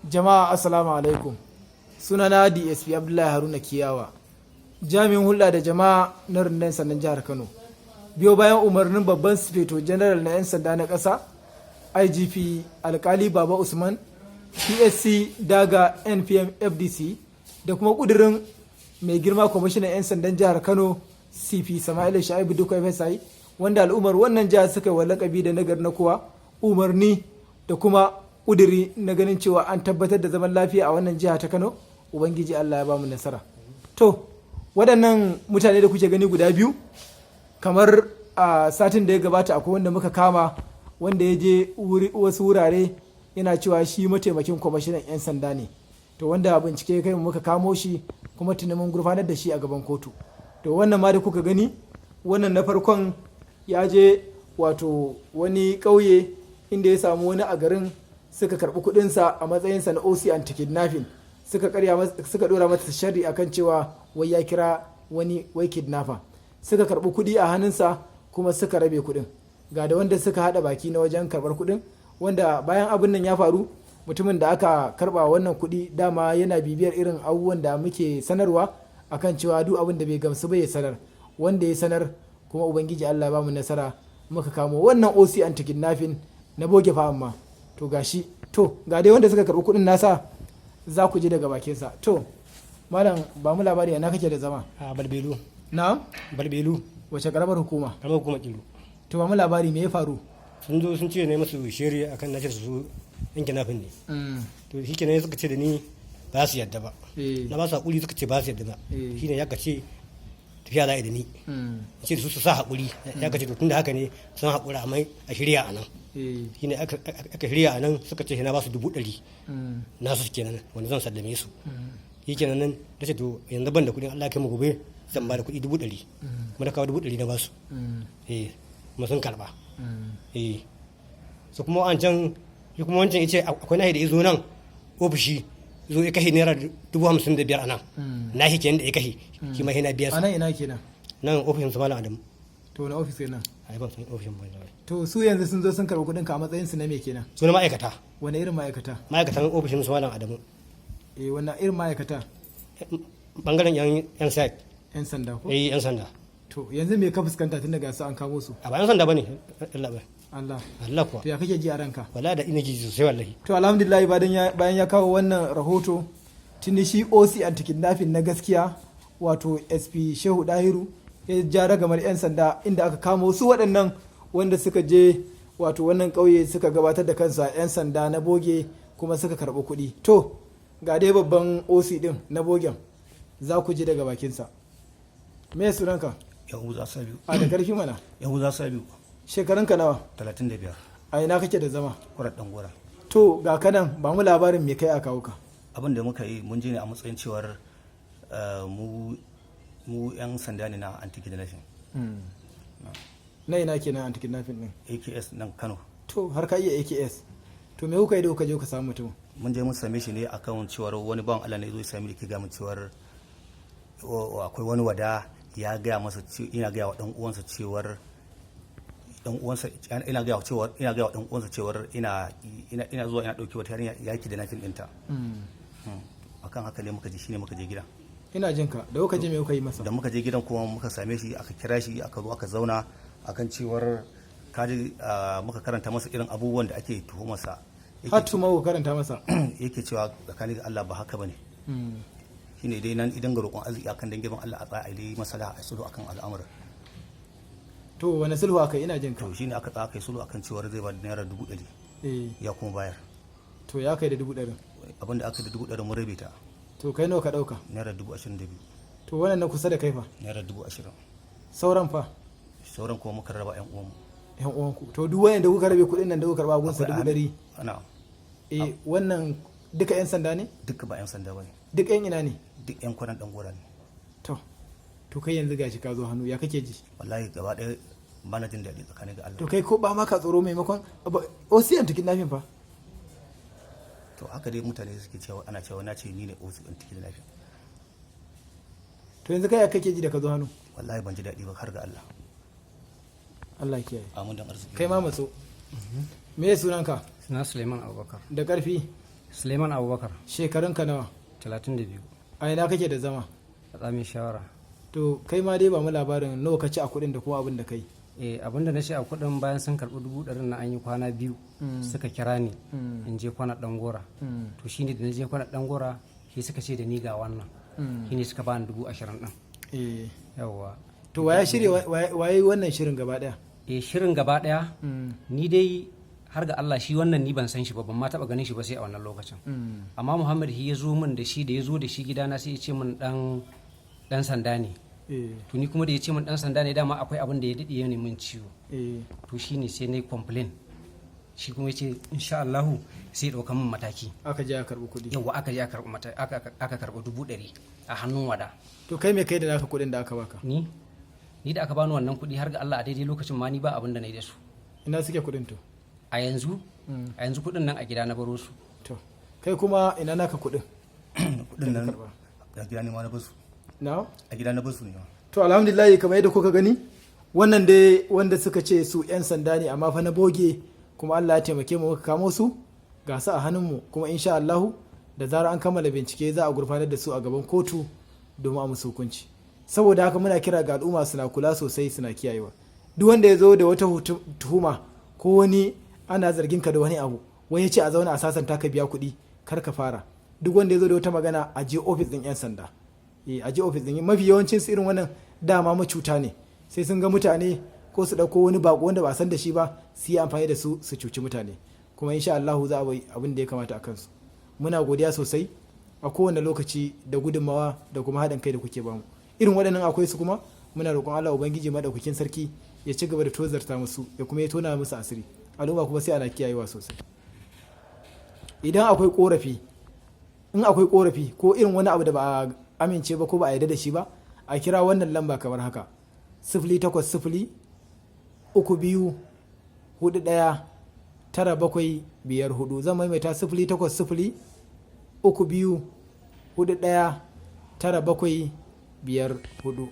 Jama'a assalamu alaikum. Sunana DSP Abdullahi Haruna Kiyawa, jami'in hulɗa da jama'a na rundunar sandan jihar Kano. Biyo bayan umarnin babban sufeto general na 'yan sanda na ƙasa, IGP Alkali Baba Usman, PSC Daga NPM FDC da kuma ƙudurin mai girma kwamishinan 'yan sandan jihar Kano CP Sama'ila Sha'ibu Duka FSI, wanda al'ummar wannan jihar suka yi wa lakabi da nagar na kowa, umarni da kuma ƙuduri na ganin cewa an tabbatar da zaman lafiya a wannan jiha ta Kano. Ubangiji Allah ya ba mu nasara. To, waɗannan mutane da kuke gani guda biyu, kamar a satin da ya gabata akwai wanda muka kama wanda ya je wasu wurare yana cewa shi mataimakin kwamishinan 'yan sanda ne. To, wanda bincike kai muka kamo shi kuma tuni mun gurfanar da shi a gaban kotu. To, wannan ma da kuka gani, wannan na farkon ya je wato wani ƙauye inda ya samu wani a garin suka karɓi kuɗinsa a matsayinsa na OC anti-kidnapping. Suka dora mata sharri akan cewa wai ya kira wani wai kidnapper. Suka karɓi kuɗi a hannunsa kuma suka rabe kuɗin. Ga da wanda suka haɗa baki na wajen karɓar kuɗin, wanda bayan abin nan ya faru, mutumin da aka karɓa wannan kuɗi dama yana bibiyar irin abubuwan da muke sanarwa akan cewa duk abin da bai gamsu ba ya sanar. Wanda ya sanar kuma Ubangiji Allah ya ba mu nasara, muka kamo wannan OC anti-kidnapping na boge fa amma. To gashi, to ga dai wanda suka karɓi kuɗin nasa za ku ji daga bakinsa. To, malam ba mu labari na kake da zama? A Balbelu. Na? Balbelu. Wace karamar hukuma? Karamar hukuma Kilo. To ba mu labari me ya faru? Sun zo sun ce ne masu shiri akan nace su yanke nafin ne. To shi kenan suka ce da ni ba su yadda ba. Na ba su haƙuri suka ce ba su yadda ba. Shi ne ya kace tafiya za a yi da ni. Ce da su sa haƙuri. Ya kace to tunda haka ne sun haƙura amma a shirya a nan. Shi ne aka shirya a nan suka ce na ba su 100,000 nasu kenan wanda zan sallame su. Shi kenan nan na ce to yanzu ban da kuɗin Allah kai mu gobe zan ba da kuɗi 100,000 kuma da kawo 100,000 na ba su. Kuma sun karɓa. Su kuma wancan shi kuma wancan ya ce akwai nahi da ya zo nan ofishi zo ya kashe naira 55,000 a nan. Nahi kenan da ya kashe shi ma yana biya su. A nan ina kenan? Nan ofishin su malam Adamu. To na ofis kenan? A ban san ofishin ba. To su yanzu sun zo sun karɓi kuɗin ka a matsayin su na me kenan? Su na ma'aikata. Wane irin ma'aikata? Ma'aikatan ofishin su malam Adamu. Wannan irin ma'aikata? Bangaren yan sek. Yan sanda ko? Yan sanda. To yanzu me ka fuskanta tun daga su an kamo su? A ba yan sanda bane. Allah bai. Allah kuwa. To ya kake ji a ranka? Wala da ina ji sosai wallahi. To alhamdulillah bayan ya kawo wannan rahoto tuni shi OC anti-kidnapping na gaskiya wato SP Shehu Dahiru ya ja ragamar 'yan sanda inda aka kamo su waɗannan wanda suka je wato wannan ƙauye suka gabatar da kansu a 'yan sanda na boge kuma suka karɓi kuɗi. To ga dai babban OC ɗin na bogen za ku ji daga bakinsa. Me sunanka? Yahuza Sabiu. A da ƙarfi mana? Yahuza Sabiu. Shekarunka nawa? 35. A ina kake da zama? Kwarar Dangora. To ga kanan ba mu labarin me kai a kawo ka. Abin da muka yi mun je ne a matsayin cewar mu 'yan sanda ne na anti-kidnapping. Na ina kenan anti-kidnapping din? AKS nan Kano. To har ka iya AKS. To me kuka yi da kuka je ka samu mutum? Mun je mun same shi ne akan cewar wani bawan Allah ne ya zo ya same da ke ga mu cewar akwai wani wada ya gaya masa ina gaya wa dan uwansa cewar ina gaya wa dan uwansa cewar ina zuwa ina dauki wata yarinya yaki da nafin dinta. Akan haka ne muka je gida. Ina jin ka. Da kuka je me kuka yi masa? Da muka je gidan kuma muka same shi aka kira shi aka zo aka zauna akan cewar kaji muka karanta masa irin abubuwan da ake tuhumarsa. Har tuma ku karanta masa? Yake cewa tsakanin da Allah ba haka bane. Shine dai nan idan ga roƙon arziki akan dangin Allah a tsaya a yi maslaha a sulhu akan al'amuran. To wani sulhu aka ina jin ka? To shine aka tsaya kai sulhu akan cewar zai ba da naira 100,000. Ya kuma bayar. To ya kai da 100,000? Abinda aka da 100,000 mun rabe ta. To kai nawa ka dauka? Naira 22,000. To wannan na kusa da kai fa? Naira 20,000. Sauran fa? Sauran kuma muka raba 'yan uwanmu. 'Yan uwanku. To duk wanda kuka rabe kuɗin nan da kuka karba gunsa 100,000. Na'am. Wannan duka 'yan sanda ne? Duka ba 'yan sanda bane. Duk 'yan ina ne? Duk 'yan kwanan Dangora ne. To kai yanzu gashi ka zo hannu ya kake ji? Wallahi gaba ɗaya ba na jin daɗi tsakanin ga Allah. To kai ko ba ma ka tsoro maimakon OC anti-kidnapping fa? To haka dai mutane suke cewa ana cewa na ce ni ne OC anti-kidnapping. To yanzu kai ya kake ji da ka zo hannu? Wallahi ban ji daɗi ba har ga Allah. Allah ya kiyaye. Amin dan arziki. Kai ma matso. Me sunanka? Suna Suleiman Abubakar. Da ƙarfi? Suleiman Abubakar. Shekarunka nawa? 32. A ina kake da zama? A tsamin shawara. To kai ma dai ba mu labarin nawa ka ci a kuɗin da kuma abin da kai. Abin da na ce a kuɗin bayan sun karɓi 100,000 na an yi kwana 2 suka kira ni in je kwana ɗangora. To shi ne da na je kwana ɗangora shi suka ce da ni ga wannan. Shi ne suka bani 20,000 ɗin. Yawwa. To waye wannan shirin gaba ɗaya? Shirin gaba ɗaya ni dai har ga Allah shi wannan ni ban san shi ba, ban ma taɓa ganin shi ba sai a wannan lokacin. Amma Muhammad shi ya zo min da shi gidana sai ya ce min dan sanda ne. To ni kuma da ya ce min dan sanda ne dama akwai abin da ya daɗe ne min ciwo. To shi ne sai na yi complain. Shi kuma ya ce insha Allahu sai ya ɗauka min mataki. Aka je aka karɓi kuɗi. Yawwa aka je aka karɓi 100,000 a hannun wada. To kai me kai da naka kuɗin da aka baka? Ni da aka bani wannan kuɗi har ga Allah a daidai lokacin ma ni ba abin da na yi da su. Ina suke kuɗin to? A yanzu kuɗin nan a gida na baro su. To kai kuma ina naka kuɗin? Kuɗin nan a gida ne ma na basu. Na? A gida na basu ne ma. To alhamdulillah kamar yadda kuka gani wannan dai wanda suka ce su 'yan sanda ne amma fa na boge, kuma Allah ya taimake mu muka kamo su ga su a hannunmu, kuma insha Allahu da zarar an kammala bincike za a gurfanar da su a gaban kotu domin a musu hukunci. Saboda haka muna kira ga al'umma suna kula sosai suna kiyayewa. Duk wanda ya zo da wata tuhuma ko wani ana zargin ka da wani abu, wani ya ce a zauna a sasanta ka biya kuɗi, kar ka fara. Duk wanda ya zo da wata magana a je ofis ɗin 'yan sanda. A je ofis ɗin, mafi yawancin su irin wannan dama macuta ne, sai sun ga mutane ko su ɗauko wani bako wanda ba san da shi ba su yi amfani da su cuci mutane, kuma insha Allahu za a bai abin da ya kamata a kansu. Muna godiya sosai a kowane lokaci da gudunmawa da kuma haɗin kai da kuke bamu. Irin waɗannan akwai su kuma muna roƙon Allah ubangiji madaukakin sarki ya ci gaba da tozarta musu ya kuma ya tona musu asiri, al'umma kuma sai ana kiyayewa sosai. Idan akwai korafi ko irin wani abu da ba a amince ba ko ba a yarda da shi ba, a kira wannan lamba kamar haka: 0800 32 41 9754. Zan maimaita 0800 32 41 9754.